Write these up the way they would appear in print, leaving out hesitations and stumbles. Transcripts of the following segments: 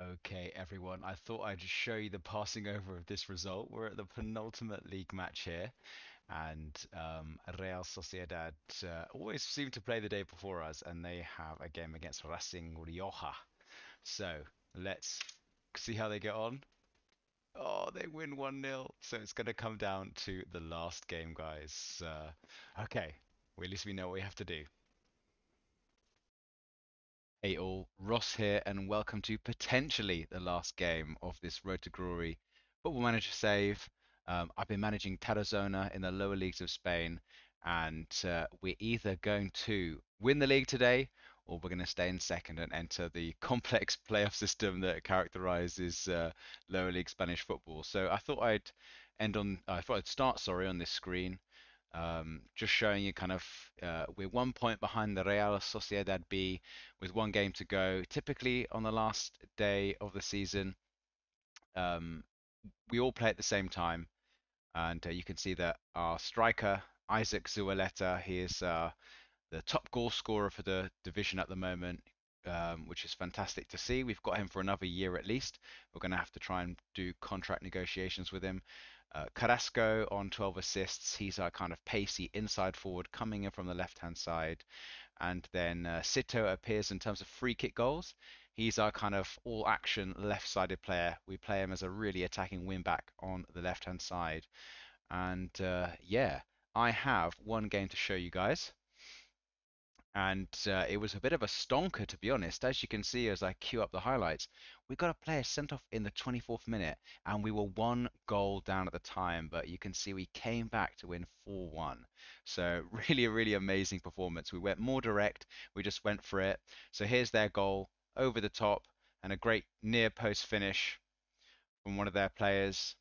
Okay, everyone, I thought I'd just show you the passing over of this result. We're at the penultimate league match here, and Real Sociedad always seem to play the day before us, and they have a game against Racing Rioja. So let's see how they get on. Oh, they win 1-0, so it's going to come down to the last game, guys. Okay, well, at least we know what we have to do. Hey all, Ross here, and welcome to potentially the last game of this Road to Glory Football Manager save. I've been managing Tarazona in the lower leagues of Spain, and we're either going to win the league today, or we're going to stay in second and enter the complex playoff system that characterizes lower league Spanish football. So I thought I'd start, sorry, on this screen just showing you kind of we're 1 point behind the Real Sociedad B with one game to go. Typically on the last day of the season, um, we all play at the same time, and you can see that our striker Isaac Zualeta, he is the top goal scorer for the division at the moment, which is fantastic to see. We've got him for another year at least. We're going to have to try and do contract negotiations with him. Carrasco on 12 assists. He's our kind of pacey inside forward coming in from the left hand side. And then Sito appears in terms of free kick goals. He's our kind of all action left sided player. We play him as a really attacking wing back on the left hand side. And yeah, I have one game to show you guys and it was a bit of a stonker to be honest. As you can see as I queue up the highlights, we got a player sent off in the 24th minute, and we were 1 goal down at the time, but you can see we came back to win 4-1. So really, a really amazing performance. We went more direct, we just went for it. So here's their goal over the top, and a great near post finish from one of their players.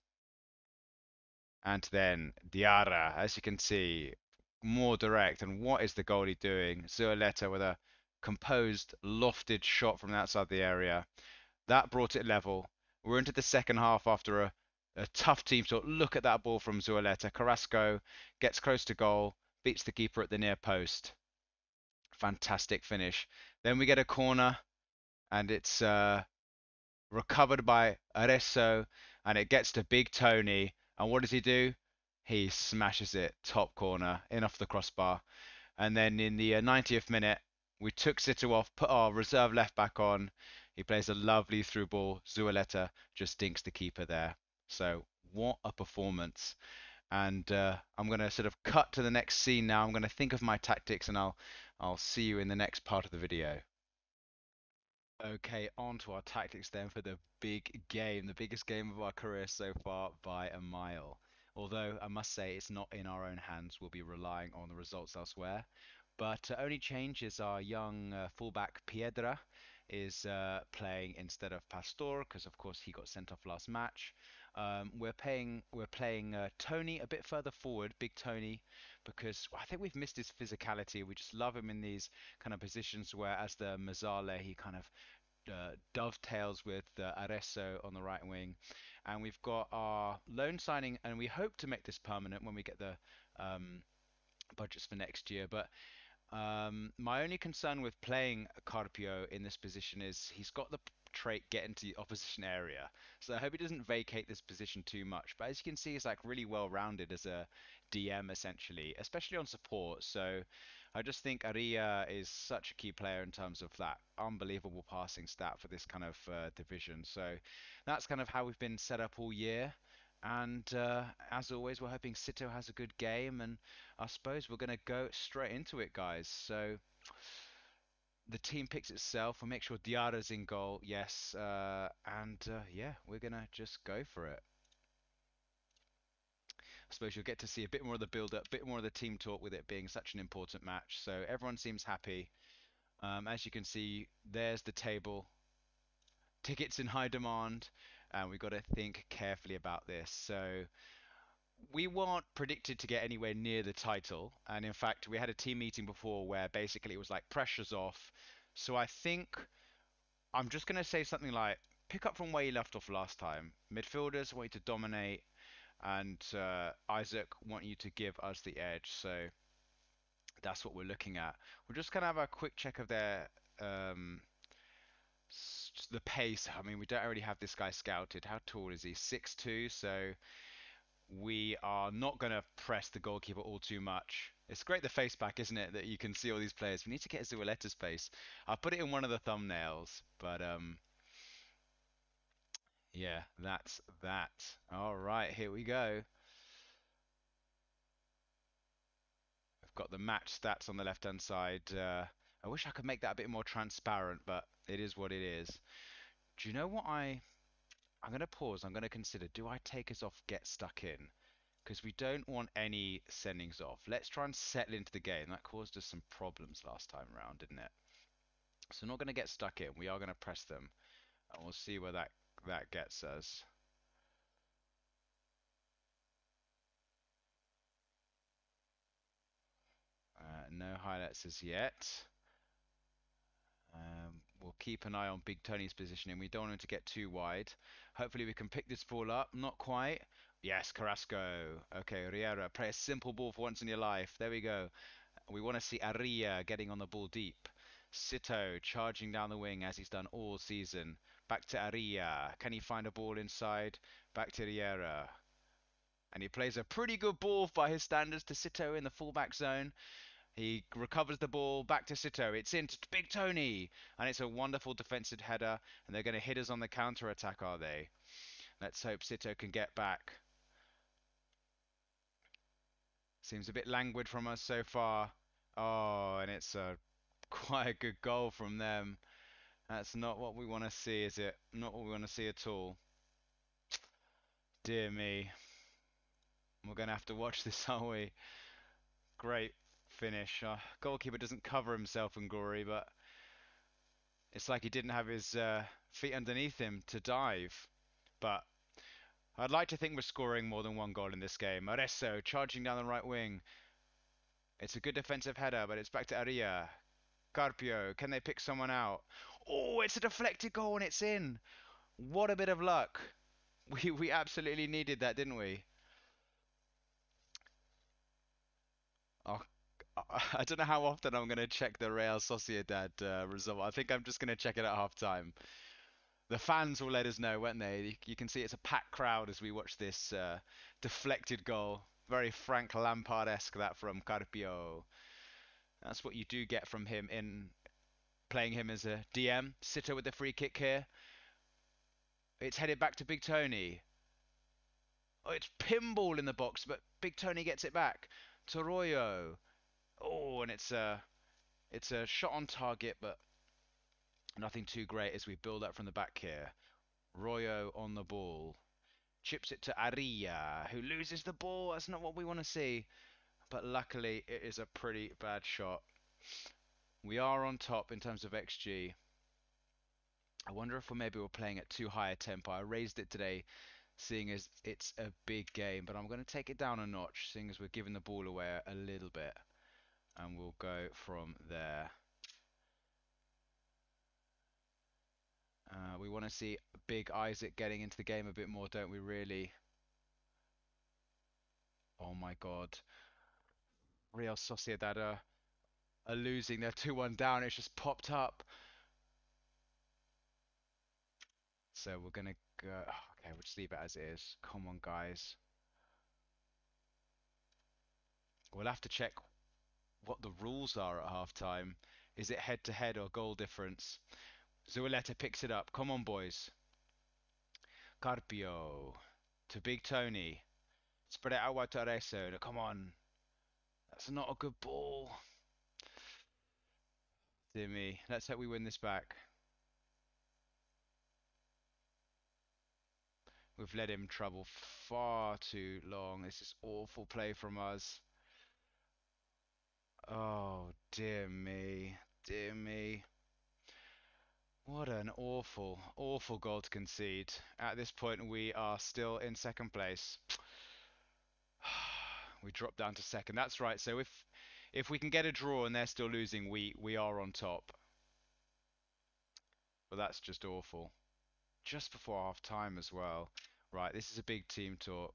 And then Diarra, as you can see, more direct. And what is the goalie doing? Zualeta with a composed, lofted shot from outside the area. That brought it level. We're into the second half after a tough team talk. Look at that ball from Zualeta. Carrasco gets close to goal, beats the keeper at the near post. Fantastic finish. Then we get a corner, and it's recovered by Arezzo, and it gets to Big Tony. And what does he do? He smashes it top corner in off the crossbar. And then in the 90th minute, we took Situ off, put our reserve left back on. He plays a lovely through ball. Zualeta just dinks the keeper there. So what a performance. And I'm going to sort of cut to the next scene now. I'm going to think of my tactics, and I'll see you in the next part of the video. Okay, on to our tactics then for the big game, the biggest game of our career so far by a mile. Although I must say it's not in our own hands, we'll be relying on the results elsewhere. But only change is our young fullback Piedra is playing instead of Pastor because of course he got sent off last match. We're playing Tony a bit further forward, Big Tony, because I think we've missed his physicality. We just love him in these kind of positions where, as the Mazzale, he kind of dovetails with Arezzo on the right wing. And we've got our loan signing, and we hope to make this permanent when we get the um, budgets for next year. But my only concern with playing Carpio in this position is he's got the trait get into the opposition area. So I hope he doesn't vacate this position too much. But as you can see, he's like really well rounded as a DM essentially, especially on support. So I just think Aria is such a key player in terms of that unbelievable passing stat for this kind of division. So that's kind of how we've been set up all year. And as always, we're hoping Sito has a good game, and I suppose we're going to go straight into it, guys. So the team picks itself. We'll make sure Diarra's in goal, yes, and yeah, we're going to just go for it. I suppose you'll get to see a bit more of the build-up, a bit more of the team talk with it being such an important match. So everyone seems happy. As you can see, there's the table. Tickets in high demand, and we've got to think carefully about this. So we weren't predicted to get anywhere near the title, and in fact, we had a team meeting before where basically it was like pressure's off. So I think I'm just gonna say something like pick up from where you left off last time. Midfielders want you to dominate, and Isaac want you to give us the edge. So that's what we're looking at. We're just gonna have a quick check of their the pace. I mean, we don't already have this guy scouted. How tall is he? 6'2", so we are not going to press the goalkeeper all too much. It's great the face back, isn't it? That you can see all these players. We need to get Zueleta's face. I'll put it in one of the thumbnails, but yeah, that's that. All right, here we go. I've got the match stats on the left-hand side. I wish I could make that a bit more transparent, but it is what it is. Do you know what I'm going to pause. I'm going to consider, do I take us off get stuck in? Because we don't want any sendings off. Let's try and settle into the game. That caused us some problems last time around, didn't it? So we're not going to get stuck in. We are going to press them, and we'll see where that gets us. No highlights as yet. We'll keep an eye on Big Tony's positioning. We don't want him to get too wide. Hopefully we can pick this ball up. Not quite. Yes, Carrasco. Okay, Riera, play a simple ball for once in your life. There we go. We want to see Aria getting on the ball deep. Sito charging down the wing as he's done all season. Back to Aria. Can he find a ball inside? Back to Riera. And he plays a pretty good ball by his standards to Sito in the fullback zone. He recovers the ball back to Sito. It's into Big Tony. And it's a wonderful defensive header. And they're going to hit us on the counter attack, are they? Let's hope Sito can get back. Seems a bit languid from us so far. Oh, and it's quite a good goal from them. That's not what we want to see, is it? Not what we want to see at all. Dear me. We're going to have to watch this, aren't we? Great finish. Goalkeeper doesn't cover himself in glory, but it's like he didn't have his feet underneath him to dive. But I'd like to think we're scoring more than one goal in this game. Areso charging down the right wing. It's a good defensive header, but it's back to Aria. Carpio, can they pick someone out? Oh, it's a deflected goal and it's in. What a bit of luck. We absolutely needed that, didn't we? Oh, I don't know how often I'm going to check the Real Sociedad result. I think I'm just going to check it at half time. The fans will let us know, won't they? You can see it's a packed crowd as we watch this deflected goal. Very Frank Lampard-esque, that from Carpio. That's what you do get from him in playing him as a DM. Sitter with the free kick here. It's headed back to Big Tony. Oh, it's pinball in the box, but Big Tony gets it back. Toroyo. Oh, and it's a shot on target, but nothing too great as we build up from the back here. Royo on the ball. Chips it to Aria, who loses the ball. That's not what we want to see. But luckily, it is a pretty bad shot. We are on top in terms of XG. I wonder if we're playing at too high a tempo. I raised it today, seeing as it's a big game, but I'm going to take it down a notch, seeing as we're giving the ball away a little bit. And we'll go from there. We want to see Big Isaac getting into the game a bit more, don't we, really? Oh my God. Real Sociedad are losing. They're 2-1 down. It's just popped up. So we're going to go. Oh, okay, we'll just leave it as it is. Come on, guys. We'll have to check what the rules are at halftime. Is it head to head or goal difference? Zueleta picks it up. Come on, boys. Carpio to Big Tony. Spread it out wide to Areso. Come on. That's not a good ball. Dear me. Let's hope we win this back. We've let him trouble far too long. This is awful play from us. Oh, dear me. Dear me. What an awful, awful goal to concede. At this point, we are still in second place. We dropped down to second. That's right. So if we can get a draw and they're still losing, we are on top. But that's just awful. Just before half time as well. Right, this is a big team talk.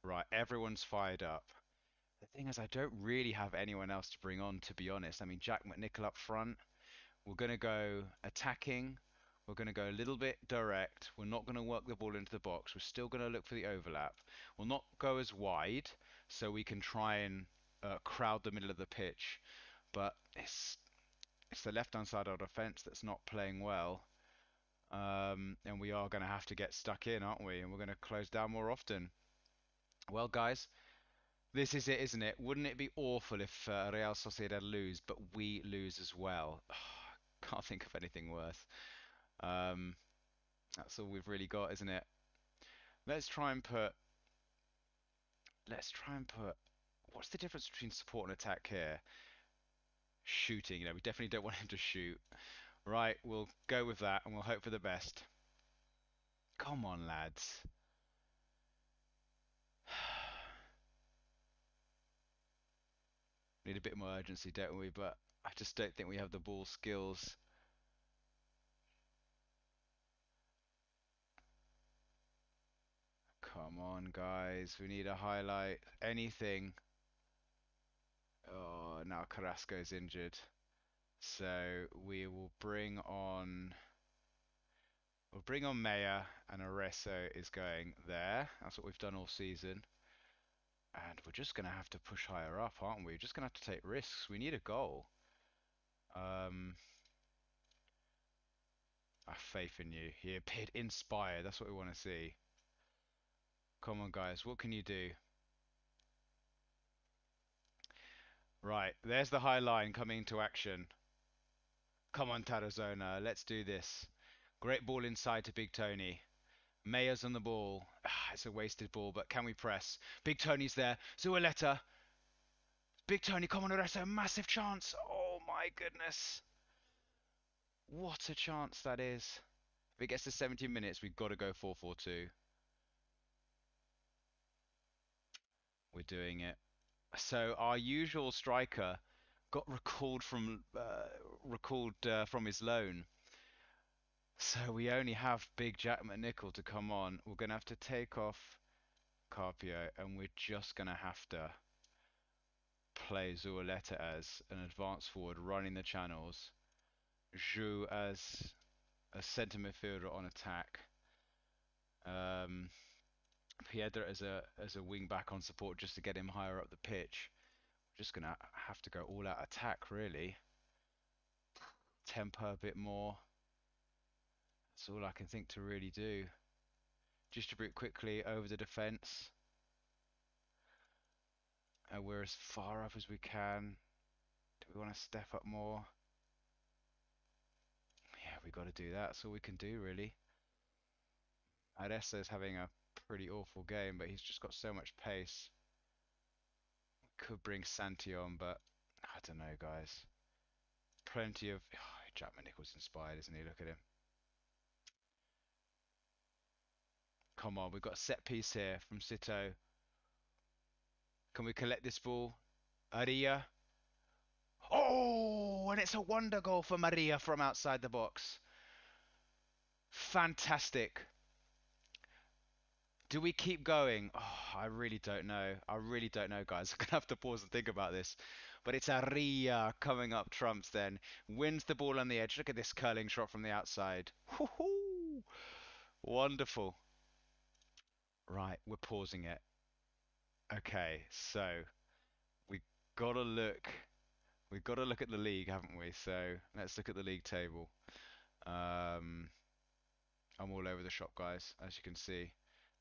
Right, everyone's fired up. The thing is, I don't really have anyone else to bring on, to be honest. I mean, Jack McNichol up front. We're going to go attacking. We're going to go a little bit direct. We're not going to work the ball into the box. We're still going to look for the overlap. We'll not go as wide, so we can try and crowd the middle of the pitch. But it's the left-hand side of our defence that's not playing well. And we are going to have to get stuck in, aren't we? And we're going to close down more often. Well, guys, this is it, isn't it? Wouldn't it be awful if Real Sociedad lose, but we lose as well? Can't think of anything worse. Um, that's all we've really got, isn't it? Let's try and put. Let's try and put. What's the difference between support and attack here? Shooting. We definitely don't want him to shoot. Right, we'll go with that and we'll hope for the best. Come on, lads. Need a bit more urgency, don't we? But I just don't think we have the ball skills. Come on, guys. We need a highlight. Anything. Oh, now Carrasco's injured. So we will bring on. We'll bring on Maya, and Arezzo is going there. That's what we've done all season. And we're just going to have to push higher up, aren't we? We're just going to have to take risks. We need a goal. I have faith in you. He appeared inspired. That's what we want to see. Come on, guys. What can you do? Right. There's the high line coming into action. Come on, Tarazona. Let's do this. Great ball inside to Big Tony. Maya's on the ball. It's a wasted ball, but can we press? Big Tony's there. Zualeta. Big Tony, come on, Arresto. Massive chance. Oh my goodness. What a chance that is. If it gets to 70 minutes, we've got to go 4-4-2. We're doing it. So our usual striker got recalled from his loan. So we only have Big Jack McNichol to come on. We're going to have to take off Carpio, and we're just going to have to play Zualeta as an advance forward running the channels. Zhu as a centre midfielder on attack. Um, Piedra as a wing back on support just to get him higher up the pitch. We're just gonna have to go all out attack really. Tempo a bit more. That's all I can think to really do. Distribute quickly over the defence. And we're as far up as we can. Do we want to step up more? Yeah, we got to do that. That's all we can do really. Adesa's having a pretty awful game, but he's just got so much pace. Could bring Santi on, but I don't know, guys. Plenty of... Oh, Jack McNichol's inspired, isn't he? Look at him. Come on, we've got a set piece here from Sito. Can we collect this ball? Aria. Oh, and it's a wonder goal for Maria from outside the box. Fantastic. Do we keep going? Oh, I really don't know. I really don't know, guys. I'm going to have to pause and think about this. But it's Aria coming up trumps then. Wins the ball on the edge. Look at this curling shot from the outside. Woohoo! Wonderful. Right, we're pausing it. Okay, so we gotta look. We've got to look at the league, haven't we? So let's look at the league table. Um, I'm all over the shop, guys, as you can see.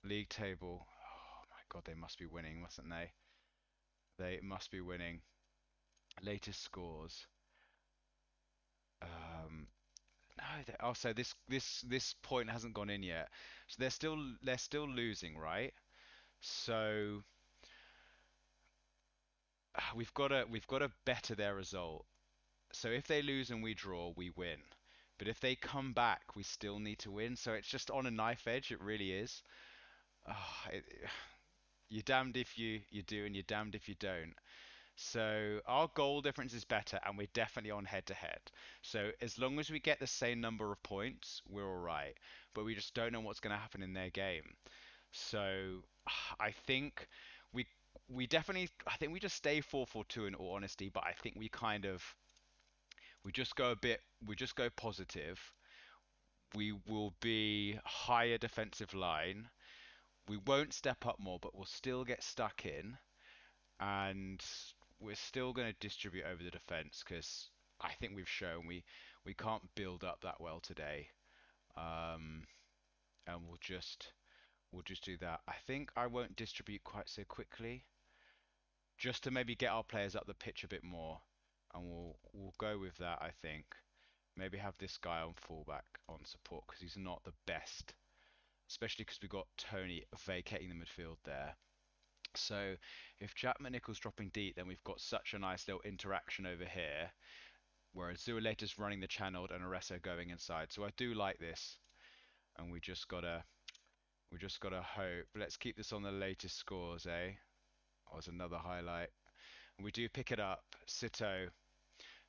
League table. Oh my God, they must be winning, mustn't they? They must be winning. Latest scores. Um, no, oh, so this point hasn't gone in yet. So they're still losing, right? So we've got to better their result. So if they lose and we draw, we win. But if they come back, we still need to win. So it's just on a knife edge. It really is. Oh, you're damned if you do, and you're damned if you don't. So our goal difference is better, and we're definitely on head to head. So as long as we get the same number of points, we're all right. But we just don't know what's going to happen in their game. So I think we I think we just stay 4-4-2 in all honesty. But I think we just go positive. We will be higher defensive line. We won't step up more, but we'll still get stuck in, and we're still going to distribute over the defense because I think we've shown we can't build up that well today. Um, and we'll just do that. I think I won't distribute quite so quickly, just to maybe get our players up the pitch a bit more, and we'll go with that. I think maybe have this guy on fullback on support because he's not the best, especially because we've got Tony vacating the midfield there. So if Jack McNichol's dropping deep, then we've got such a nice little interaction over here, whereas Zualeta's running the channel and Aressa going inside. So I do like this, and we just gotta hope. Let's keep this on the latest scores, eh? Oh, there's another highlight. And we do pick it up. Sito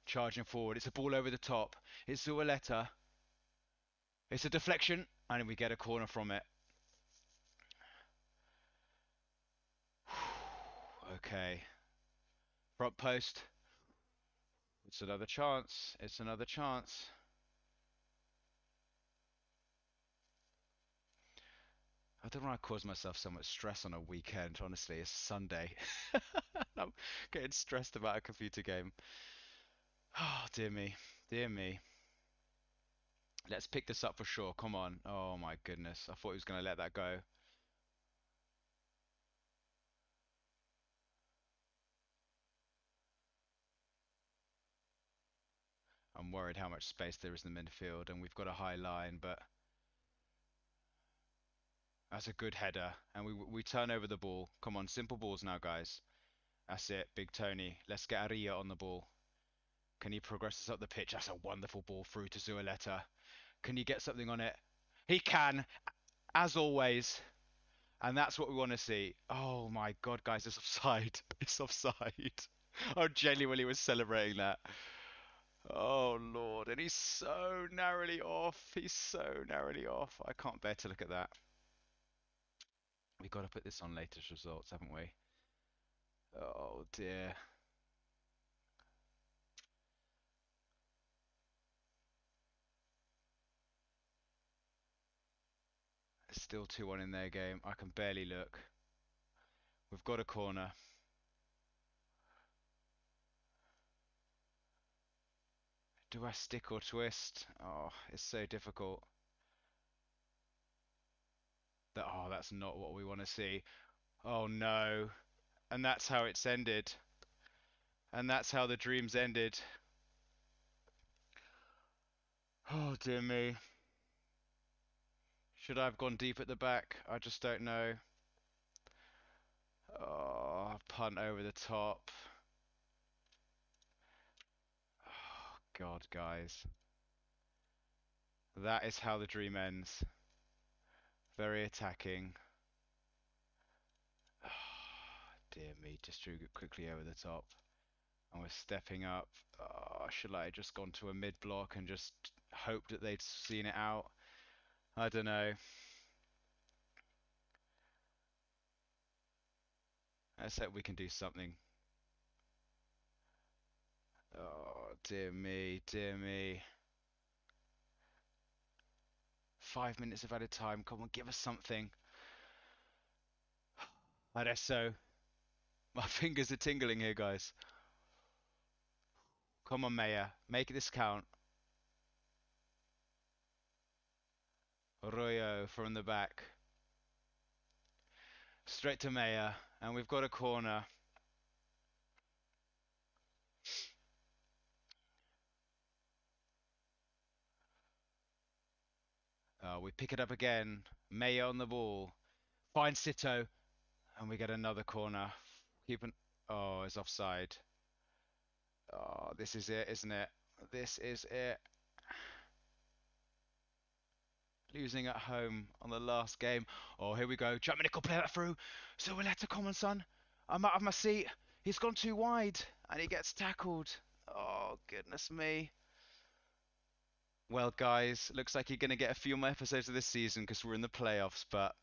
charging forward. It's a ball over the top. It's Zualeta. It's a deflection, and we get a corner from it. Okay. Front post. It's another chance. It's another chance. I don't want to cause myself so much stress on a weekend. Honestly, it's Sunday. I'm getting stressed about a computer game. Oh, dear me. Dear me. Let's pick this up for sure. Come on. Oh, my goodness. I thought he was going to let that go. I'm worried how much space there is in the midfield, and we've got a high line, but that's a good header. And we turn over the ball. Come on, simple balls now, guys. That's it, Big Tony. Let's get Aria on the ball. Can he progress us up the pitch? That's a wonderful ball through to Zualeta. Can you get something on it? He can, as always. And that's what we want to see. Oh my God, guys, it's offside. It's offside. I genuinely was celebrating that. Oh Lord, and he's so narrowly off. He's so narrowly off. I can't bear to look at that. We've got to put this on latest results, haven't we? Oh dear. It's still 2-1 in their game. I can barely look. We've got a corner. Do I stick or twist? Oh, it's so difficult. Oh, that's not what we want to see. Oh no. And that's how it's ended. And that's how the dreams ended. Oh dear me. Should I have gone deep at the back? I just don't know. Oh, punt over the top. Oh God, guys. That is how the dream ends. Very attacking. Oh, dear me, just drew it quickly over the top. And we're stepping up. Oh, should I have just gone to a mid block and just hoped that they'd seen it out? I don't know. Let's hope we can do something. Oh, dear me, dear me. 5 minutes of added time. Come on, give us something. Adesso. My fingers are tingling here, guys. Come on, Maya. Make this count. Arroyo from the back. Straight to Maya. And we've got a corner. We pick it up again. Maya on the ball. Finds Sito. And we get another corner. Keeping. Oh, it's offside. Oh, this is it, isn't it? This is it. Losing at home on the last game. Oh, here we go. Jack Nickel play that through. So we'll let the common son. I'm out of my seat. He's gone too wide. And he gets tackled. Oh, goodness me. Well, guys, looks like you're going to get a few more episodes of this season because we're in the playoffs. But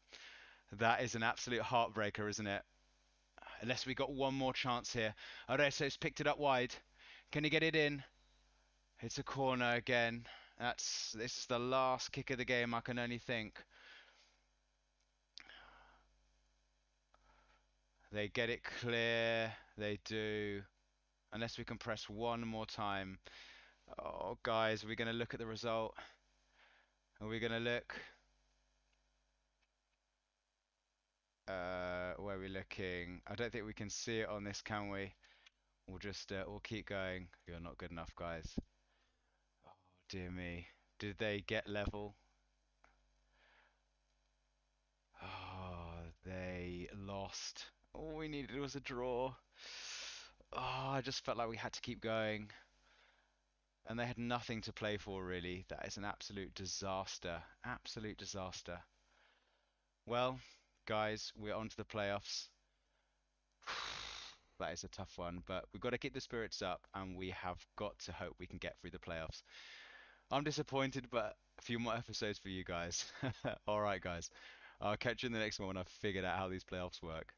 that is an absolute heartbreaker, isn't it? Unless we got one more chance here. Areso's picked it up wide. Can he get it in? It's a corner again. This is the last kick of the game, I can only think. They get it clear. They do. Unless we can press one more time. Oh, guys, we're going to look at the result. Are we going to look? Where are we looking? I don't think we can see it on this, can we? We'll keep going. You're not good enough, guys. Oh, dear me. Did they get level? Oh, they lost. All we needed was a draw. Oh, I just felt like we had to keep going. And they had nothing to play for, really. That is an absolute disaster. Absolute disaster. Well, guys, we're on to the playoffs. That is a tough one, but we've got to keep the spirits up and we have got to hope we can get through the playoffs. I'm disappointed, but a few more episodes for you guys. All right, guys. I'll catch you in the next one when I've figured out how these playoffs work.